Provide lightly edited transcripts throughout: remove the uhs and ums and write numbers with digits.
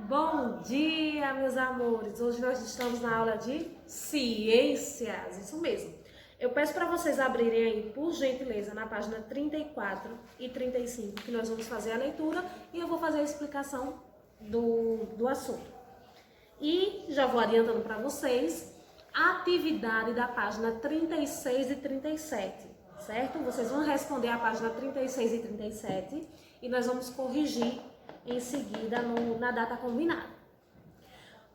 Bom dia, meus amores! Hoje nós estamos na aula de ciências, isso mesmo. Eu peço para vocês abrirem aí, por gentileza, na página 34 e 35, que nós vamos fazer a leitura e eu vou fazer a explicação do assunto. E já vou adiantando para vocês a atividade da página 36 e 37, certo? Vocês vão responder a página 36 e 37 e nós vamos corrigir em seguida na data combinada.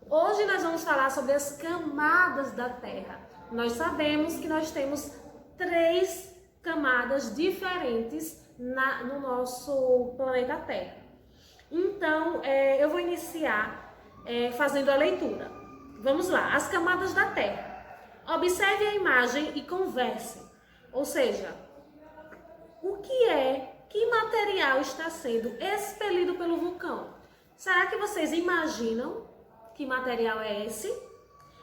Hoje nós vamos falar sobre as camadas da Terra. Nós sabemos que nós temos 3 camadas diferentes no nosso planeta Terra. Então, eu vou iniciar fazendo a leitura. Vamos lá, as camadas da Terra. Observe a imagem e converse. Ou seja, que material está sendo expelido pelo vulcão? Será que vocês imaginam que material é esse?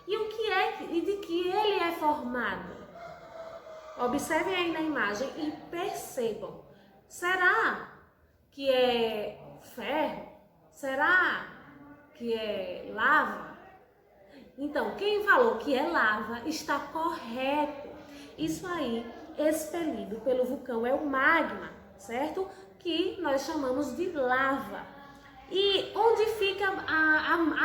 E de que ele é formado? Observem aí na imagem e percebam. Será que é ferro? Será que é lava? Então, quem falou que é lava está correto. Isso aí, expelido pelo vulcão, é o magma, certo? Que nós chamamos de lava. E onde fica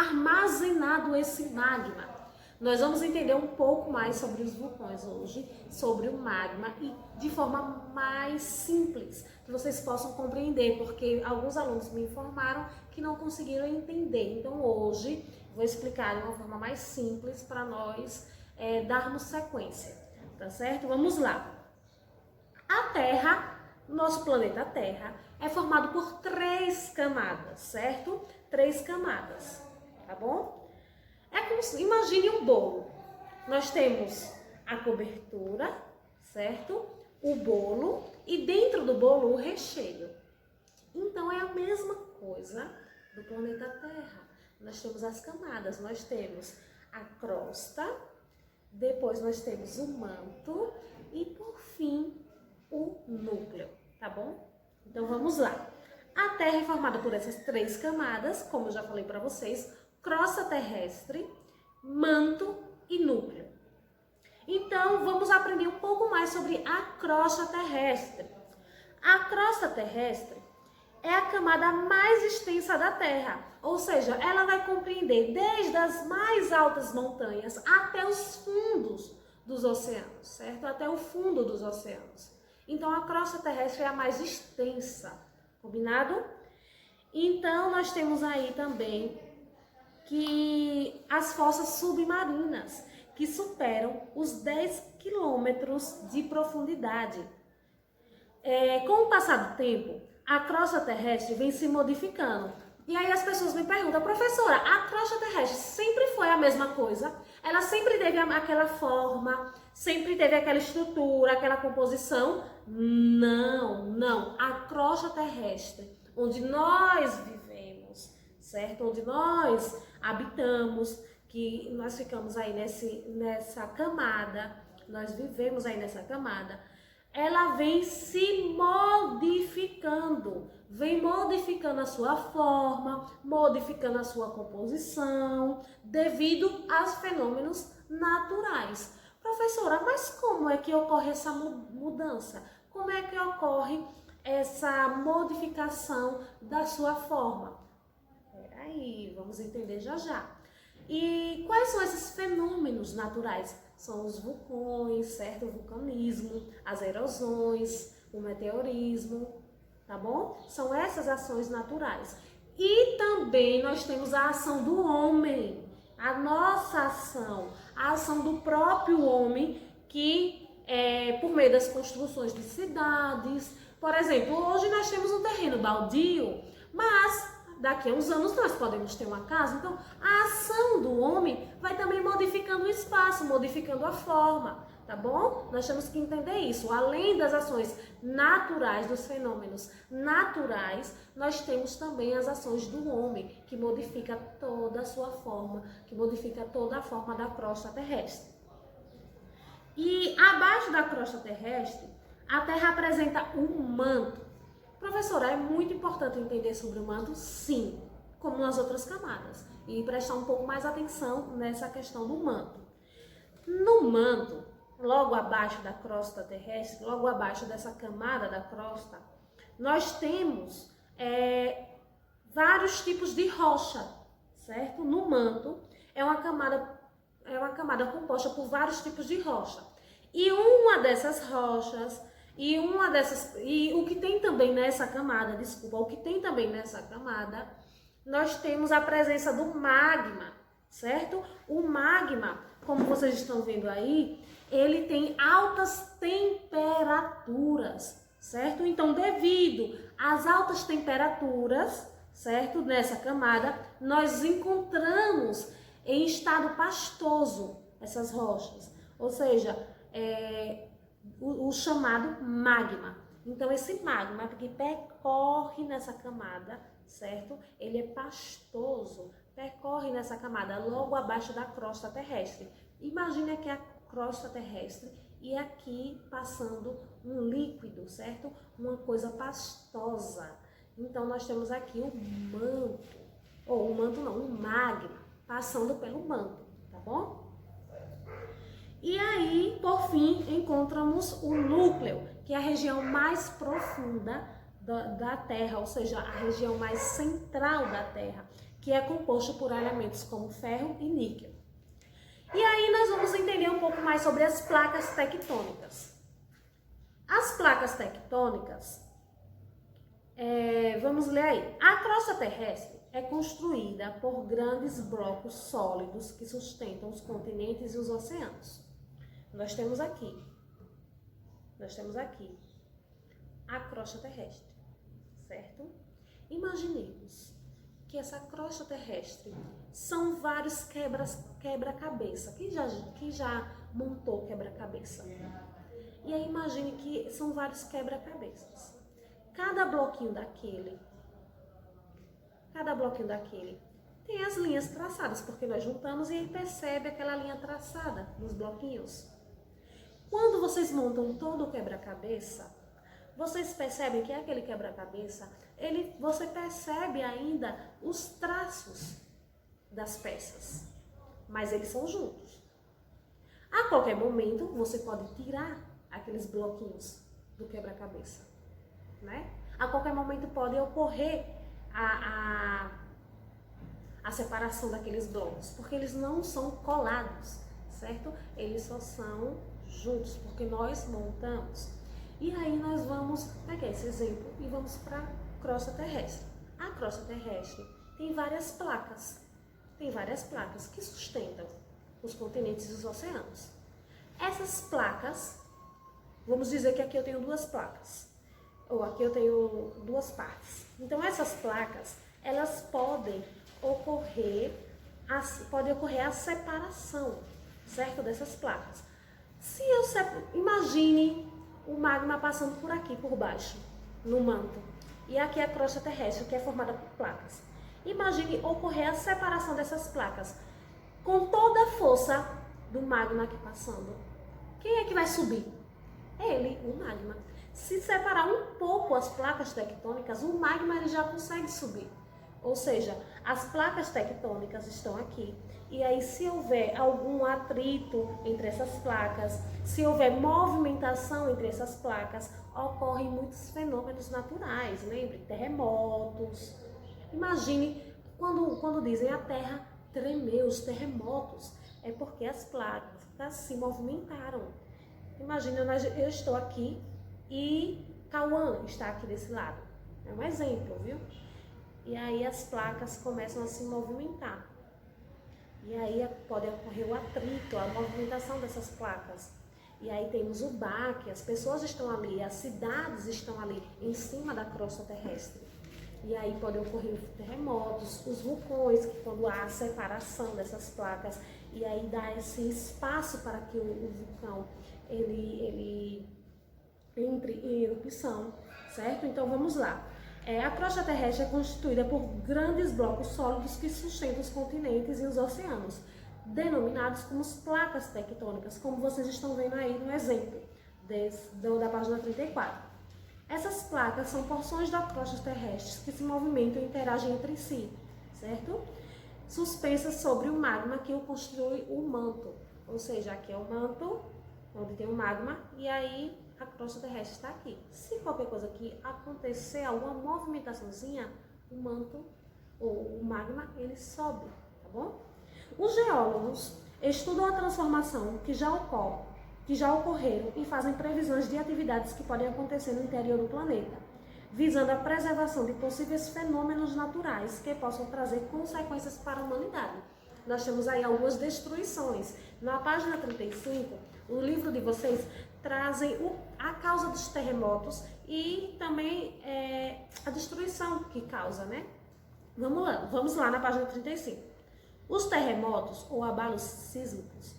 armazenado esse magma? Nós vamos entender um pouco mais sobre os vulcões hoje, sobre o magma e de forma mais simples, que vocês possam compreender, porque alguns alunos me informaram que não conseguiram entender. Então hoje vou explicar de uma forma mais simples para nós darmos sequência, tá certo? Vamos lá. A Terra, nosso planeta Terra, é formado por 3 camadas, certo? 3 camadas, tá bom? Imagine um bolo. Nós temos a cobertura, certo? O bolo e dentro do bolo o recheio. Então é a mesma coisa do planeta Terra. Nós temos as camadas, nós temos a crosta, depois nós temos o manto e por fim o núcleo, tá bom? Então vamos lá. A Terra é formada por essas 3 camadas, como eu já falei para vocês: crosta terrestre, manto e núcleo. Então vamos aprender um pouco mais sobre a crosta terrestre. A crosta terrestre é a camada mais extensa da Terra, ou seja, ela vai compreender desde as mais altas montanhas até os fundos dos oceanos, certo? Até o fundo dos oceanos. Então a crosta terrestre é a mais extensa, combinado? Então nós temos aí também que as fossas submarinas, que superam os 10 quilômetros de profundidade. Com o passar do tempo, a crosta terrestre vem se modificando. E aí as pessoas me perguntam: professora, a crosta terrestre sempre foi a mesma coisa? Ela sempre teve aquela forma, sempre teve aquela estrutura, aquela composição? Não. A crosta terrestre, onde nós vivemos, certo? Onde nós habitamos, que nós ficamos aí nessa camada, nós vivemos aí nessa camada, ela vem se modificando, vem modificando a sua forma, modificando a sua composição, devido aos fenômenos naturais. Professora, mas como é que ocorre essa mudança? Como é que ocorre essa modificação da sua forma? Peraí, vamos entender já já. E quais são esses fenômenos naturais? São os vulcões, certo? O vulcanismo, as erosões, o meteorismo, tá bom? São essas ações naturais. E também nós temos a ação do homem, a nossa ação, a ação do próprio homem, que por meio das construções de cidades. Por exemplo, hoje nós temos um terreno baldio, mas daqui a uns anos nós podemos ter uma casa. Então a ação do homem vai também modificando o espaço, modificando a forma, tá bom? Nós temos que entender isso. Além das ações naturais, dos fenômenos naturais, nós temos também as ações do homem, que modifica toda a sua forma, que modifica toda a forma da crosta terrestre. E abaixo da crosta terrestre, a Terra apresenta um manto. Professora, é muito importante entender sobre o manto? Sim. como nas outras camadas. E prestar um pouco mais atenção nessa questão do manto. No manto, logo abaixo da crosta terrestre, logo abaixo dessa camada da crosta, nós temos vários tipos de rocha, certo? No manto é uma camada composta por vários tipos de rocha. E uma dessas rochas, e o que tem também nessa camada, nós temos a presença do magma, certo? O magma, como vocês estão vendo aí, ele tem altas temperaturas, certo? Então, devido às altas temperaturas, certo? Nessa camada, nós encontramos em estado pastoso essas rochas, ou seja, o chamado magma. Então, esse magma que percorre nessa camada, certo? Ele é pastoso, percorre nessa camada logo abaixo da crosta terrestre. Imagine aqui a crosta terrestre e aqui passando um líquido, certo? Uma coisa pastosa. Então, nós temos aqui o manto, ou o manto não, o magma, passando pelo manto, tá bom? E aí, por fim, encontramos o núcleo, que é a região mais profunda da Terra, ou seja, a região mais central da Terra, que é composto por elementos como ferro e níquel. E aí nós vamos entender um pouco mais sobre as placas tectônicas. As placas tectônicas, vamos ler aí. A crosta terrestre é construída por grandes blocos sólidos que sustentam os continentes e os oceanos. Nós temos aqui a crosta terrestre, certo? Imaginemos que essa crosta terrestre são vários quebra-cabeça. Quem já montou quebra-cabeça? E aí imagine que são vários quebra-cabeças. Cada bloquinho daquele tem as linhas traçadas, porque nós juntamos e aí percebe aquela linha traçada nos bloquinhos. Quando vocês montam todo o quebra-cabeça, vocês percebem que aquele quebra-cabeça, você percebe ainda os traços das peças, mas eles são juntos. A qualquer momento, você pode tirar aqueles bloquinhos do quebra-cabeça, né? A qualquer momento pode ocorrer a separação daqueles blocos, porque eles não são colados, certo? Eles só são juntos, porque nós montamos. E aí nós vamos pegar esse exemplo e vamos para a crosta terrestre. A crosta terrestre tem várias placas que sustentam os continentes e os oceanos. Essas placas, vamos dizer que aqui eu tenho duas placas, ou aqui eu tenho duas partes. Então essas placas, elas podem ocorrer a separação, certo, dessas placas. Imagine o magma passando por aqui, por baixo, no manto. E aqui a crosta terrestre, que é formada por placas. Imagine ocorrer a separação dessas placas com toda a força do magma aqui passando. Quem é que vai subir? Ele, o magma. Se separar um pouco as placas tectônicas, o magma ele já consegue subir. Ou seja, as placas tectônicas estão aqui. E aí, se houver algum atrito entre essas placas, se houver movimentação entre essas placas, ocorrem muitos fenômenos naturais. Lembre, terremotos. Imagine quando dizem a Terra tremeu, os terremotos. É porque as placas se movimentaram. Imagina, eu estou aqui e Cauã está aqui desse lado. É um exemplo, viu? E aí as placas começam a se movimentar. E aí pode ocorrer o atrito, a movimentação dessas placas. E aí temos o baque, as pessoas estão ali, as cidades estão ali, em cima da crosta terrestre. E aí podem ocorrer terremotos, os vulcões, que quando há a separação dessas placas, e aí dá esse espaço para que o vulcão ele entre em erupção, certo? Então vamos lá. A crosta terrestre é constituída por grandes blocos sólidos que sustentam os continentes e os oceanos, denominados como placas tectônicas, como vocês estão vendo aí no exemplo da página 34. Essas placas são porções da crosta terrestre que se movimentam e interagem entre si, certo? Suspensas sobre o magma que o constitui o manto. Ou seja, aqui é o manto, onde tem o magma, e aí a crosta terrestre está aqui. Se qualquer coisa aqui acontecer, alguma movimentaçãozinha, o manto ou o magma, ele sobe, tá bom? Os geólogos estudam a transformação que já ocorreram e fazem previsões de atividades que podem acontecer no interior do planeta, visando a preservação de possíveis fenômenos naturais que possam trazer consequências para a humanidade. Nós temos aí algumas destruições. Na página 35, o livro de vocês trazem a causa dos terremotos e também a destruição que causa, né? Vamos lá na página 35. Os terremotos ou abalos sísmicos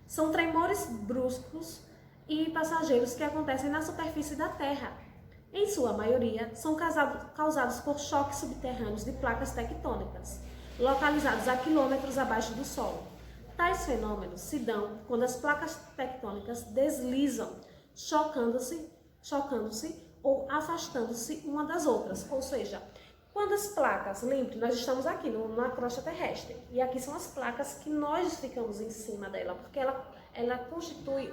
são tremores bruscos e passageiros que acontecem na superfície da Terra. Em sua maioria, são causados por choques subterrâneos de placas tectônicas, localizados a quilômetros abaixo do solo. Tais fenômenos se dão quando as placas tectônicas deslizam, chocando-se ou afastando-se uma das outras. Ou seja, quando as placas, lembre, nós estamos aqui na crosta terrestre, e aqui são as placas que nós ficamos em cima dela, porque ela constitui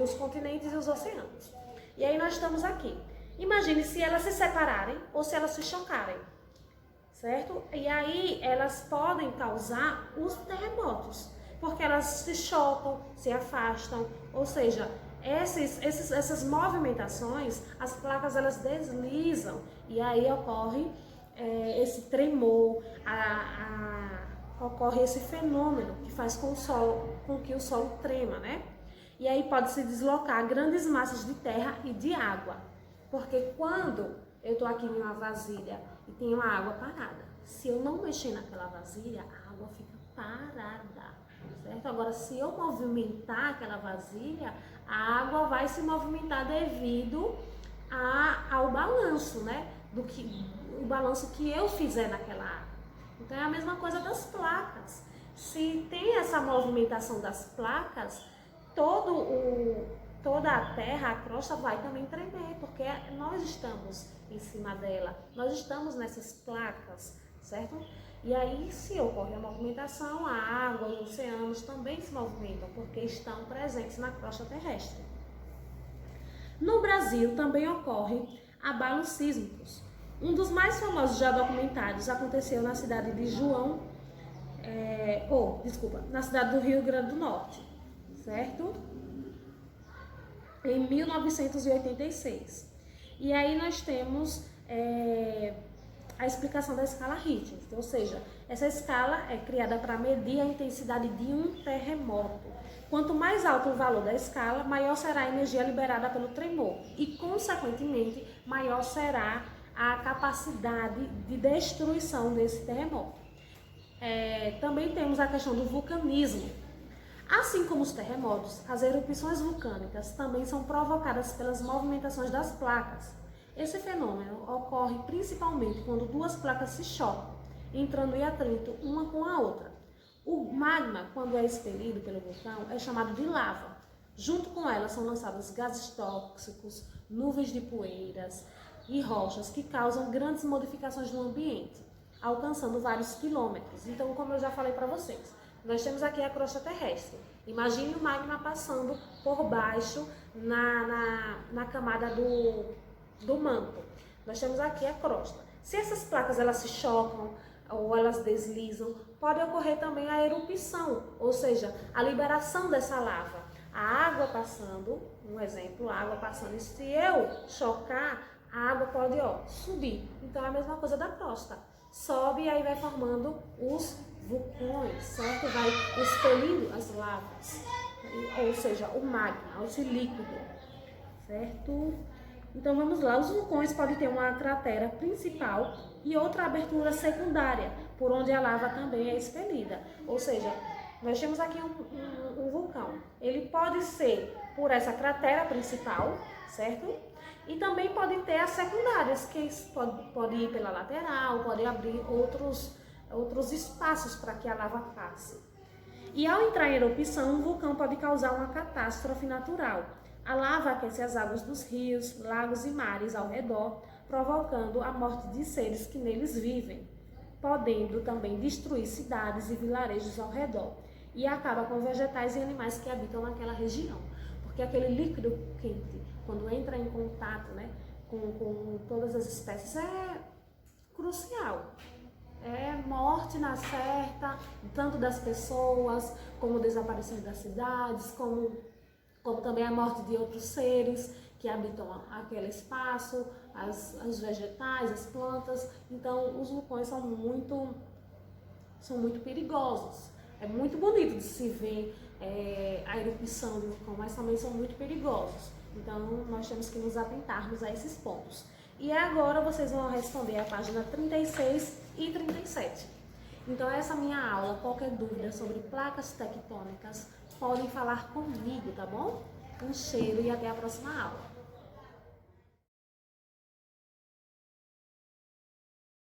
os continentes e os oceanos. E aí nós estamos aqui. Imagine se elas se separarem ou se elas se chocarem, certo? E aí elas podem causar os terremotos, porque elas se chocam, se afastam, ou seja, essas movimentações, as placas elas deslizam e aí ocorre esse tremor, ocorre esse fenômeno que faz com que o solo trema, né? E aí pode se deslocar grandes massas de terra e de água, porque quando eu estou aqui em uma vasilha e tem uma água parada, se eu não mexer naquela vasilha, a água fica parada, certo? Agora, se eu movimentar aquela vasilha, a água vai se movimentar devido ao balanço, né? O balanço que eu fizer naquela água. Então é a mesma coisa das placas. Se tem essa movimentação das placas, toda a terra, a crosta vai também tremer, porque nós estamos em cima dela, nós estamos nessas placas, certo? E aí, se ocorre a movimentação, a água e os oceanos também se movimentam, porque estão presentes na crosta terrestre. No Brasil também ocorre abalos sísmicos. Um dos mais famosos já documentados aconteceu na cidade de na cidade do Rio Grande do Norte, certo? Em 1986. E aí nós temos a explicação da escala Richter, ou seja, essa escala é criada para medir a intensidade de um terremoto. Quanto mais alto o valor da escala, maior será a energia liberada pelo tremor e, consequentemente, maior será a capacidade de destruição desse terremoto. Também temos a questão do vulcanismo. Assim como os terremotos, as erupções vulcânicas também são provocadas pelas movimentações das placas. Esse fenômeno ocorre principalmente quando duas placas se chocam, entrando em atrito uma com a outra. O magma, quando é expelido pelo vulcão, é chamado de lava. Junto com ela são lançados gases tóxicos, nuvens de poeiras e rochas que causam grandes modificações no ambiente, alcançando vários quilômetros. Então, como eu já falei para vocês, nós temos aqui a crosta terrestre. Imagine o magma passando por baixo na camada do manto. Nós temos aqui a crosta. Se essas placas elas se chocam ou elas deslizam, pode ocorrer também a erupção, ou seja, a liberação dessa lava. A água passando, um exemplo, a água passando, e se eu chocar, a água pode subir. Então é a mesma coisa da crosta. Sobe e aí vai formando os vulcões, certo? Vai expelindo as lavas, ou seja, o magma, esse líquido, certo? Então vamos lá, os vulcões podem ter uma cratera principal e outra abertura secundária, por onde a lava também é expelida. Ou seja, nós temos aqui um vulcão, ele pode ser por essa cratera principal, certo? E também pode ter as secundárias, que pode ir pela lateral, pode abrir outros espaços para que a lava passe. E ao entrar em erupção, um vulcão pode causar uma catástrofe natural. A lava aquece as águas dos rios, lagos e mares ao redor, provocando a morte de seres que neles vivem, podendo também destruir cidades e vilarejos ao redor, e acaba com vegetais e animais que habitam naquela região, porque aquele líquido quente, quando entra em contato, né, com todas as espécies, é crucial. É morte na certa, tanto das pessoas, como o desaparecimento das cidades, como também a morte de outros seres que habitam aquele espaço, os vegetais, as plantas. Então, os vulcões são muito perigosos. É muito bonito de se ver a erupção do vulcão, mas também são muito perigosos. Então, nós temos que nos atentarmos a esses pontos. E agora vocês vão responder a página 36 e 37. Então, essa é a minha aula. Qualquer dúvida sobre placas tectônicas, podem falar comigo, tá bom? Um cheiro e até a próxima aula.